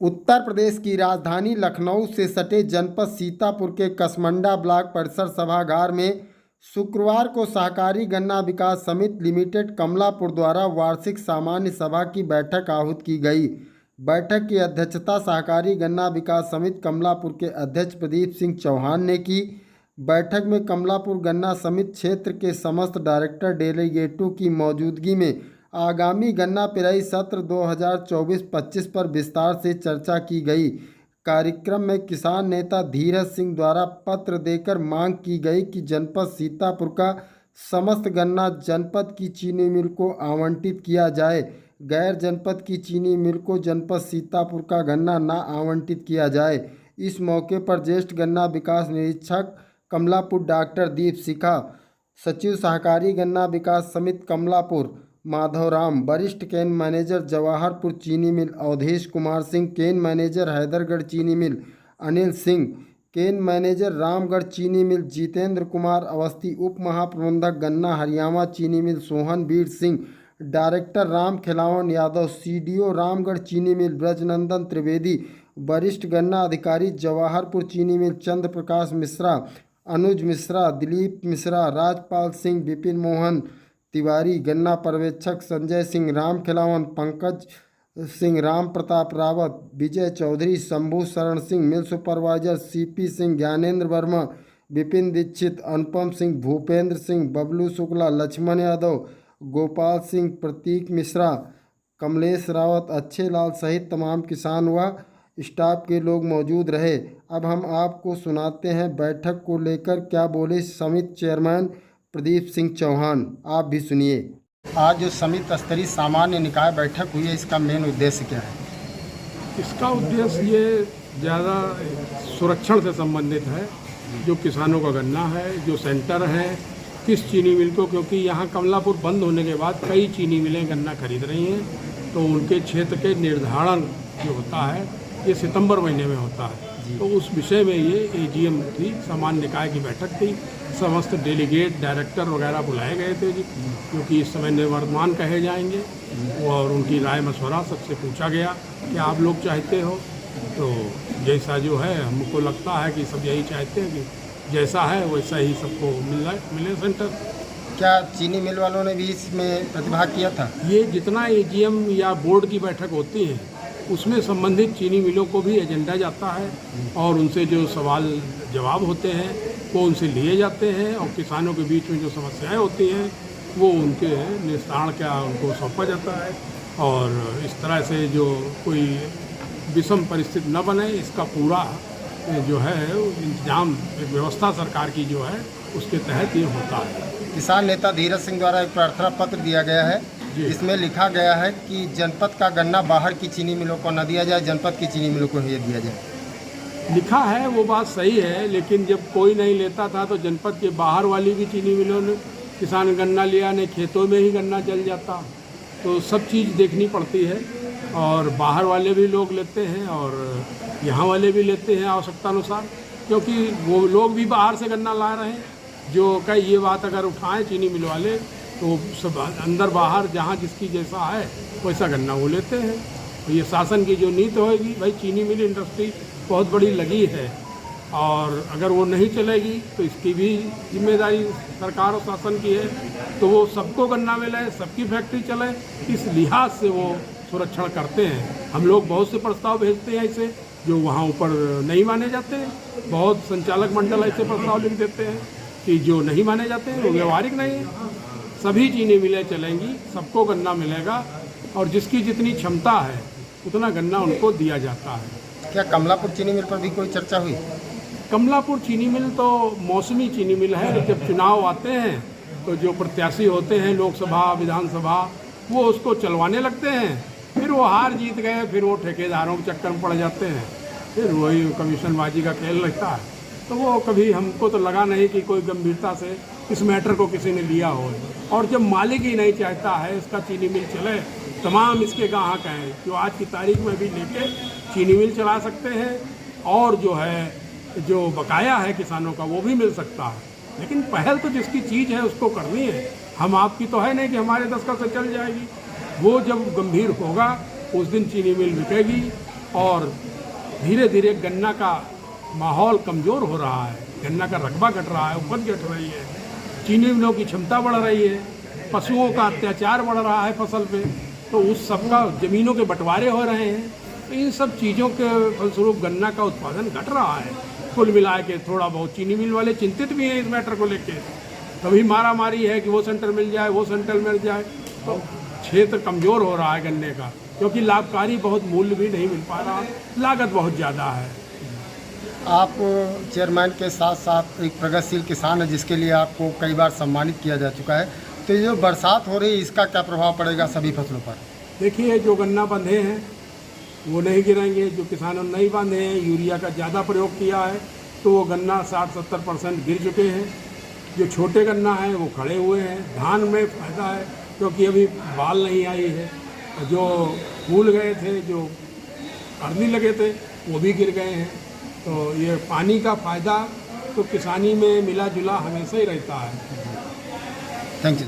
उत्तर प्रदेश की राजधानी लखनऊ से सटे जनपद सीतापुर के कसमंडा ब्लॉक परिसर सभागार में शुक्रवार को सहकारी गन्ना विकास समिति लिमिटेड कमलापुर द्वारा वार्षिक सामान्य सभा की बैठक आहूत की गई। बैठक की अध्यक्षता सहकारी गन्ना विकास समिति कमलापुर के अध्यक्ष प्रदीप सिंह चौहान ने की। बैठक में कमलापुर गन्ना समिति क्षेत्र के समस्त डायरेक्टर डेलीगेटों की मौजूदगी में आगामी गन्ना पेराई सत्र 2024-25 पर विस्तार से चर्चा की गई। कार्यक्रम में किसान नेता धीरज सिंह द्वारा पत्र देकर मांग की गई कि जनपद सीतापुर का समस्त गन्ना जनपद की चीनी मिल को आवंटित किया जाए। गैर जनपद की चीनी मिल को जनपद सीतापुर का गन्ना न आवंटित किया जाए। इस मौके पर ज्येष्ठ गन्ना विकास निरीक्षक कमलापुर डॉक्टर दीप शिखा, सचिव सहकारी गन्ना विकास समिति कमलापुर माधवराम, वरिष्ठ केन मैनेजर जवाहरपुर चीनी मिल अवधेश कुमार सिंह, केन मैनेजर हैदरगढ़ चीनी मिल अनिल सिंह, केन मैनेजर रामगढ़ चीनी मिल जितेंद्र कुमार अवस्थी, उप महाप्रबंधक गन्ना हरियाणा चीनी मिल सोहन वीर सिंह, डायरेक्टर राम खिलावन यादव, सीडीओ रामगढ़ चीनी मिल ब्रजनंदन त्रिवेदी, वरिष्ठ गन्ना अधिकारी जवाहरपुर चीनी मिल चंद्र प्रकाश मिश्रा, अनुज मिश्रा, दिलीप मिश्रा, राजपाल सिंह, विपिन मोहन तिवारी, गन्ना पर्यवेक्षक संजय सिंह, राम खिलावन, पंकज सिंह, राम प्रताप रावत, विजय चौधरी, शंभू शरण सिंह, मिल सुपरवाइजर सीपी सिंह, ज्ञानेंद्र वर्मा, विपिन दीक्षित, अनुपम सिंह, भूपेंद्र सिंह, बबलू शुक्ला, लक्ष्मण यादव, गोपाल सिंह, प्रतीक मिश्रा, कमलेश रावत, अच्छे लाल सहित तमाम किसान व स्टाफ के लोग मौजूद रहे। अब हम आपको सुनाते हैं बैठक को लेकर क्या बोले समिति चेयरमैन प्रदीप सिंह चौहान। आप भी सुनिए। आज जो समिति स्तरीय सामान्य निकाय बैठक हुई है, इसका मेन उद्देश्य क्या है? इसका उद्देश्य ये ज़्यादा सुरक्षण से संबंधित है। जो किसानों का गन्ना है, जो सेंटर है, किस चीनी मिल को, क्योंकि यहाँ कमलापुर बंद होने के बाद कई चीनी मिलें गन्ना खरीद रही हैं, तो उनके क्षेत्र के निर्धारण जो होता है ये सितंबर महीने में होता है। तो उस विषय में ये एजीएम थी, सामान्य निकाय की बैठक थी। समस्त डेलीगेट डायरेक्टर वगैरह बुलाए गए थे जी, क्योंकि इस समय निवर्तमान कहे जाएंगे, और उनकी राय मशवरा सबसे पूछा गया कि आप लोग चाहते हो। तो जैसा जो है हमको लगता है कि सब यही चाहते हैं कि जैसा है वैसा ही सबको मिले सेंटर। क्या चीनी मिल वालों ने भी इसमें प्रतिभाग किया था? ये जितना एजीएम या बोर्ड की बैठक होती है उसमें संबंधित चीनी मिलों को भी एजेंडा जाता है, और उनसे जो सवाल जवाब होते हैं वो उनसे लिए जाते हैं, और किसानों के बीच में जो समस्याएं होती हैं वो उनके निस्तारण क्या उनको सौंपा जाता है। और इस तरह से जो कोई विषम परिस्थिति न बने, इसका पूरा जो है इंतजाम, एक व्यवस्था सरकार की जो है उसके तहत ये होता है। किसान नेता धीरज सिंह द्वारा एक प्रार्थना पत्र दिया गया है, इसमें लिखा गया है कि जनपद का गन्ना बाहर की चीनी मिलों को न दिया जाए, जनपद की चीनी मिलों को ही दिया जाए। लिखा है वो बात सही है, लेकिन जब कोई नहीं लेता था तो जनपद के बाहर वाली भी चीनी मिलों ने किसान गन्ना लिया, नहीं खेतों में ही गन्ना जल जाता। तो सब चीज़ देखनी पड़ती है, और बाहर वाले भी लोग लेते हैं और यहाँ वाले भी लेते हैं आवश्यकता अनुसार, क्योंकि वो लोग भी बाहर से गन्ना ला रहे हैं। जो कई ये बात अगर उठाएं चीनी मिल वाले, तो सब अंदर बाहर जहाँ जिसकी जैसा है वैसा गन्ना वो लेते हैं। तो ये शासन की जो नीति होगी, भाई चीनी मिल इंडस्ट्री बहुत बड़ी लगी है, और अगर वो नहीं चलेगी तो इसकी भी जिम्मेदारी सरकार और शासन की है। तो वो सबको गन्ना मिले, सबकी फैक्ट्री चले, इस लिहाज से वो सुरक्षण करते हैं। हम लोग बहुत से प्रस्ताव भेजते हैं ऐसे, जो वहाँ ऊपर नहीं माने जाते हैं। बहुत संचालक मंडल ऐसे प्रस्ताव लिख देते हैं कि जो नहीं माने जाते हैं, वो व्यवहारिक नहीं है। सभी चीनी मिलें चलेंगी, सबको गन्ना मिलेगा, और जिसकी जितनी क्षमता है उतना गन्ना उनको दिया जाता है। क्या कमलापुर चीनी मिल पर भी कोई चर्चा हुई? कमलापुर चीनी मिल तो मौसमी चीनी मिल है। जब चुनाव आते हैं तो जो प्रत्याशी होते हैं लोकसभा विधानसभा, वो उसको चलवाने लगते हैं, फिर वो हार जीत गए, फिर वो ठेकेदारों के चक्कर में पड़ जाते हैं, फिर वही कमीशनबाजी का खेल लगता है। तो वो कभी हमको तो लगा नहीं कि कोई गंभीरता से इस मैटर को किसी ने लिया हो। और जब मालिक ही नहीं चाहता है इसका चीनी मिल चले, तमाम इसके ग्राहक हैं जो आज की तारीख में भी लेके चीनी मिल चला सकते हैं, और जो है जो बकाया है किसानों का वो भी मिल सकता है। लेकिन पहल तो जिसकी चीज़ है उसको करनी है। हम आपकी तो है नहीं कि हमारे दस्तखत से चल जाएगी। वो जब गंभीर होगा उस दिन चीनी मिल बिकेगी, और धीरे धीरे गन्ना का माहौल कमज़ोर हो रहा है, गन्ना का रकबा घट रहा है, उपज घट रही है, चीनी मिलों की क्षमता बढ़ रही है, पशुओं का अत्याचार बढ़ रहा है फसल पे, तो उस सब का ज़मीनों के बंटवारे हो रहे हैं। तो इन सब चीज़ों के फलस्वरूप गन्ना का उत्पादन घट रहा है। कुल मिला के थोड़ा बहुत चीनी मिल वाले चिंतित भी हैं इस मैटर को लेके। कभी मारा मारी है कि वो सेंटर मिल जाए, वो सेंटर मिल जाए, तो क्षेत्र कमज़ोर हो रहा है गन्ने का, क्योंकि लाभकारी बहुत मूल्य भी नहीं मिल पा रहा, लागत बहुत ज़्यादा है। आप चेयरमैन के साथ साथ एक प्रगतिशील किसान है जिसके लिए आपको कई बार सम्मानित किया जा चुका है, तो ये जो बरसात हो रही है इसका क्या प्रभाव पड़ेगा सभी फसलों पर? देखिए, जो गन्ना बंधे हैं वो नहीं गिरेंगे, जो किसानों ने नहीं बांधे हैं, यूरिया का ज़्यादा प्रयोग किया है तो वो गन्ना 60-70% गिर चुके हैं। जो छोटे गन्ना है वो खड़े हुए हैं। धान में फ़ायदा है क्योंकि अभी बाल नहीं आई है, जो फूल गए थे, जो अरनी लगे थे वो भी गिर गए हैं। तो ये पानी का फ़ायदा तो किसानी में मिला जुला हमेशा ही रहता है। Thank you.